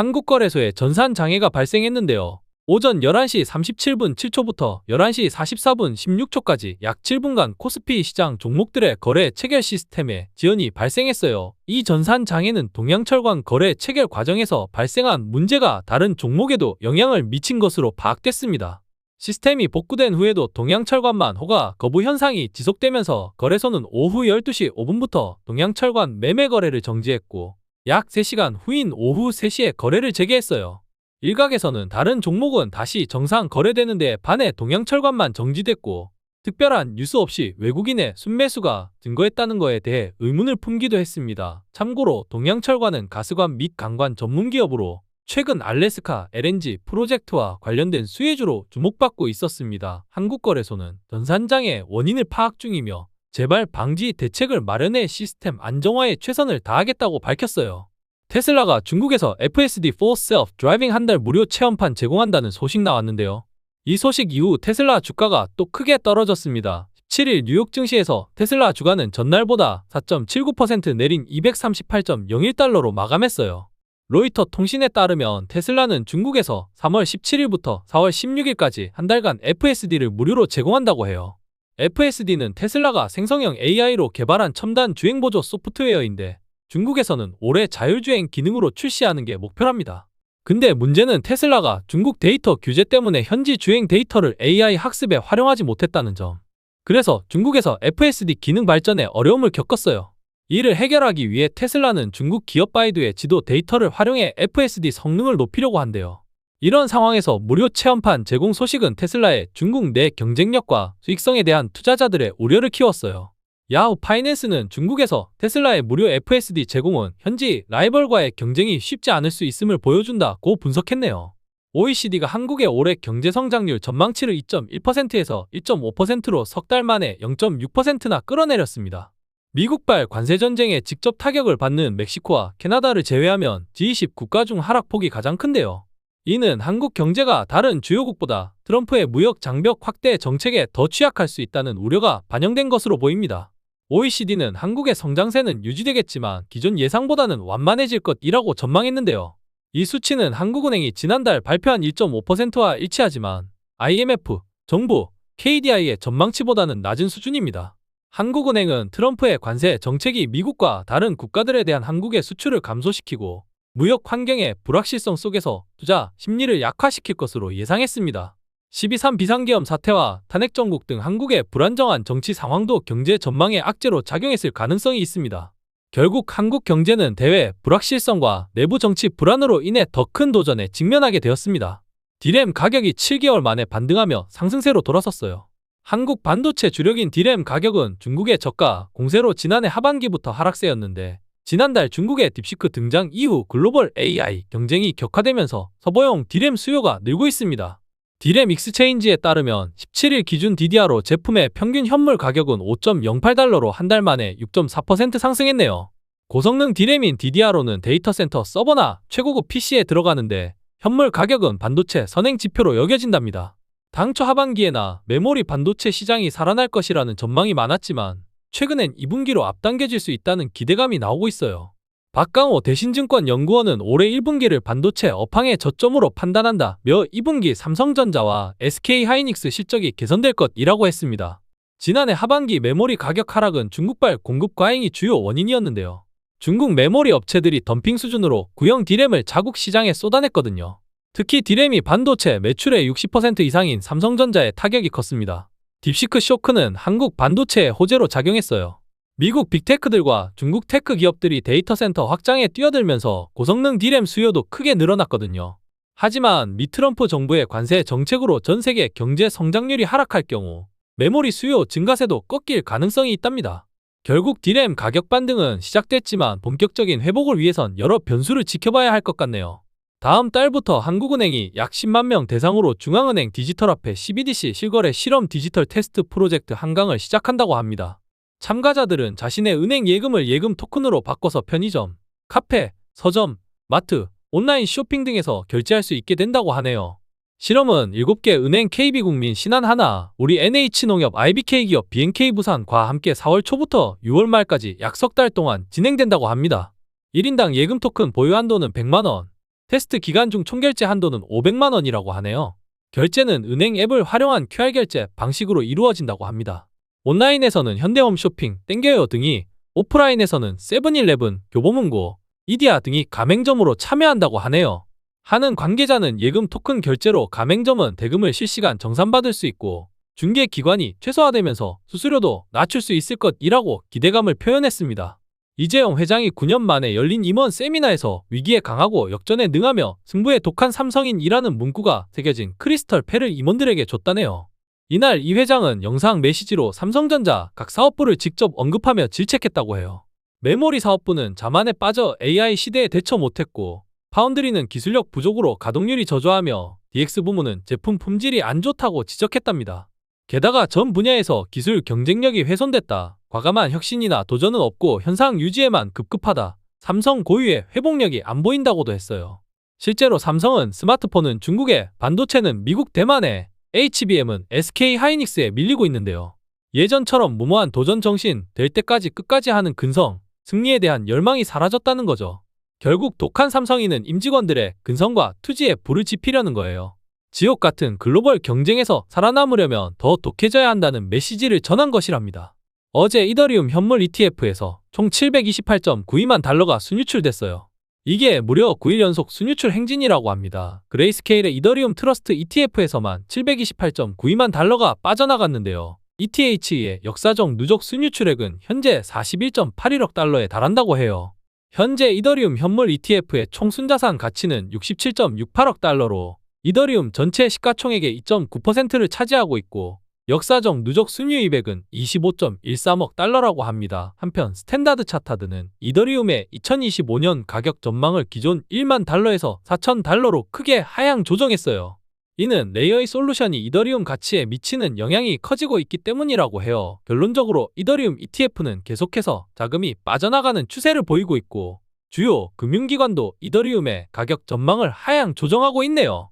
한국거래소에 전산 장애가 발생했는데요. 오전 11시 37분 7초부터 11시 44분 16초까지 약 7분간 코스피 시장 종목들의 거래 체결 시스템에 지연이 발생했어요. 이 전산 장애는 동양철관 거래 체결 과정에서 발생한 문제가 다른 종목에도 영향을 미친 것으로 파악됐습니다. 시스템이 복구된 후에도 동양철관만 허가 거부 현상이 지속되면서 거래소는 오후 12시 5분부터 동양철관 매매 거래를 정지했고 약 3시간 후인 오후 3시에 거래를 재개했어요. 일각에서는 다른 종목은 다시 정상 거래되는데 반해 동양철관만 정지됐고 특별한 뉴스 없이 외국인의 순매수가 증거했다는 것에 대해 의문을 품기도 했습니다. 참고로 동양철관은 가스관 및 강관 전문기업으로 최근 알래스카 LNG 프로젝트와 관련된 수혜주로 주목받고 있었습니다. 한국거래소는 전산장애 원인을 파악 중이며 재발 방지 대책을 마련해 시스템 안정화에 최선을 다하겠다고 밝혔어요. 테슬라가 중국에서 FSD Full Self Driving 한 달 무료 체험판 제공한다는 소식 나왔는데요. 이 소식 이후 테슬라 주가가 또 크게 떨어졌습니다. 17일 뉴욕 증시에서 테슬라 주가는 전날보다 4.79% 내린 238.01달러로 마감했어요. 로이터 통신에 따르면 테슬라는 중국에서 3월 17일부터 4월 16일까지 한 달간 FSD를 무료로 제공한다고 해요. FSD는 테슬라가 생성형 AI로 개발한 첨단 주행보조 소프트웨어인데 중국에서는 올해 자율주행 기능으로 출시하는 게 목표랍니다. 근데 문제는 테슬라가 중국 데이터 규제 때문에 현지 주행 데이터를 AI 학습에 활용하지 못했다는 점. 그래서 중국에서 FSD 기능 발전에 어려움을 겪었어요. 이를 해결하기 위해 테슬라는 중국 기업 바이두의 지도 데이터를 활용해 FSD 성능을 높이려고 한대요. 이런 상황에서 무료 체험판 제공 소식은 테슬라의 중국 내 경쟁력과 수익성에 대한 투자자들의 우려를 키웠어요. 야후 파이낸스는 중국에서 테슬라의 무료 FSD 제공은 현지 라이벌과의 경쟁이 쉽지 않을 수 있음을 보여준다고 분석했네요. OECD가 한국의 올해 경제성장률 전망치를 2.1%에서 2.5%로 석 달 만에 0.6%나 끌어내렸습니다. 미국발 관세전쟁에 직접 타격을 받는 멕시코와 캐나다를 제외하면 G20 국가 중 하락폭이 가장 큰데요. 이는 한국 경제가 다른 주요국보다 트럼프의 무역 장벽 확대 정책에 더 취약할 수 있다는 우려가 반영된 것으로 보입니다. OECD는 한국의 성장세는 유지되겠지만 기존 예상보다는 완만해질 것이라고 전망했는데요. 이 수치는 한국은행이 지난달 발표한 1.5%와 일치하지만 IMF, 정부, KDI의 전망치보다는 낮은 수준입니다. 한국은행은 트럼프의 관세 정책이 미국과 다른 국가들에 대한 한국의 수출을 감소시키고 무역 환경의 불확실성 속에서 투자 심리를 약화시킬 것으로 예상했습니다. 12.3 비상계엄 사태와 탄핵 정국 등 한국의 불안정한 정치 상황도 경제 전망의 악재로 작용했을 가능성이 있습니다. 결국 한국 경제는 대외 불확실성과 내부 정치 불안으로 인해 더 큰 도전에 직면하게 되었습니다. D램 가격이 7개월 만에 반등하며 상승세로 돌아섰어요. 한국 반도체 주력인 D램 가격은 중국의 저가 공세로 지난해 하반기부터 하락세였는데 지난달 중국의 딥시크 등장 이후 글로벌 AI 경쟁이 격화되면서 서버용 D램 수요가 늘고 있습니다. D램 익스체인지에 따르면 17일 기준 DDR5 제품의 평균 현물 가격은 5.08달러로 한 달 만에 6.4% 상승했네요. 고성능 D램인 DDR5는 데이터 센터 서버나 최고급 PC에 들어가는데 현물 가격은 반도체 선행 지표로 여겨진답니다. 당초 하반기에나 메모리 반도체 시장이 살아날 것이라는 전망이 많았지만 최근엔 2분기로 앞당겨질 수 있다는 기대감이 나오고 있어요. 박강호 대신증권 연구원은 올해 1분기를 반도체 업황의 저점으로 판단한다며 2분기 삼성전자와 SK하이닉스 실적이 개선될 것이라고 했습니다. 지난해 하반기 메모리 가격 하락은 중국발 공급 과잉이 주요 원인이었는데요. 중국 메모리 업체들이 덤핑 수준으로 구형 D램을 자국 시장에 쏟아냈거든요. 특히 D램이 반도체 매출의 60% 이상인 삼성전자의 타격이 컸습니다. 딥시크 쇼크는 한국 반도체에 호재로 작용했어요. 미국 빅테크들과 중국 테크 기업들이 데이터 센터 확장에 뛰어들면서 고성능 D램 수요도 크게 늘어났거든요. 하지만 미 트럼프 정부의 관세 정책으로 전 세계 경제 성장률이 하락할 경우 메모리 수요 증가세도 꺾일 가능성이 있답니다. 결국 D램 가격 반등은 시작됐지만 본격적인 회복을 위해선 여러 변수를 지켜봐야 할 것 같네요. 다음 달부터 한국은행이 약 10만 명 대상으로 중앙은행 디지털화폐 CBDC 실거래 실험 디지털 테스트 프로젝트 한강을 시작한다고 합니다. 참가자들은 자신의 은행 예금을 예금 토큰으로 바꿔서 편의점, 카페, 서점, 마트, 온라인 쇼핑 등에서 결제할 수 있게 된다고 하네요. 실험은 7개 은행 KB국민 신한하나, 우리 NH농협 IBK기업 BNK부산과 함께 4월 초부터 6월 말까지 약 석 달 동안 진행된다고 합니다. 1인당 예금 토큰 보유 한도는 100만원, 테스트 기간 중 총결제 한도는 500만 원이라고 하네요. 결제는 은행 앱을 활용한 QR 결제 방식으로 이루어진다고 합니다. 온라인에서는 현대홈 쇼핑, 땡겨요 등이, 오프라인에서는 세븐일레븐, 교보문고, 이디야 등이 가맹점으로 참여한다고 하네요. 하는 관계자는 예금 토큰 결제로 가맹점은 대금을 실시간 정산받을 수 있고 중개 기관이 최소화되면서 수수료도 낮출 수 있을 것이라고 기대감을 표현했습니다. 이재용 회장이 9년 만에 열린 임원 세미나에서 위기에 강하고 역전에 능하며 승부에 독한 삼성인이라는 문구가 새겨진 크리스털 펜을 임원들에게 줬다네요. 이날 이 회장은 영상 메시지로 삼성전자 각 사업부를 직접 언급하며 질책했다고 해요. 메모리 사업부는 자만에 빠져 AI 시대에 대처 못했고 파운드리는 기술력 부족으로 가동률이 저조하며 DX 부문은 제품 품질이 안 좋다고 지적했답니다. 게다가 전 분야에서 기술 경쟁력이 훼손됐다. 과감한 혁신이나 도전은 없고 현상 유지에만 급급하다. 삼성 고유의 회복력이 안 보인다고도 했어요. 실제로 삼성은 스마트폰은 중국에, 반도체는 미국, 대만에, HBM은 SK 하이닉스에 밀리고 있는데요. 예전처럼 무모한 도전 정신, 될 때까지 끝까지 하는 근성, 승리에 대한 열망이 사라졌다는 거죠. 결국 독한 삼성인은 임직원들의 근성과 투지에 불을 지피려는 거예요. 지옥 같은 글로벌 경쟁에서 살아남으려면 더 독해져야 한다는 메시지를 전한 것이랍니다. 어제 이더리움 현물 ETF에서 총 728.92만 달러가 순유출됐어요. 이게 무려 9일 연속 순유출 행진이라고 합니다. 그레이스케일의 이더리움 트러스트 ETF에서만 728.92만 달러가 빠져나갔는데요. ETH의 역사적 누적 순유출액은 현재 41.81억 달러에 달한다고 해요. 현재 이더리움 현물 ETF의 총 순자산 가치는 67.68억 달러로 이더리움 전체 시가총액의 2.9%를 차지하고 있고 역사적 누적 순유입액은 25.13억 달러라고 합니다. 한편 스탠다드 차타드는 이더리움의 2025년 가격 전망을 기존 1만 달러에서 4천 달러로 크게 하향 조정했어요. 이는 레이어의 솔루션이 이더리움 가치에 미치는 영향이 커지고 있기 때문이라고 해요. 결론적으로 이더리움 ETF는 계속해서 자금이 빠져나가는 추세를 보이고 있고 주요 금융기관도 이더리움의 가격 전망을 하향 조정하고 있네요.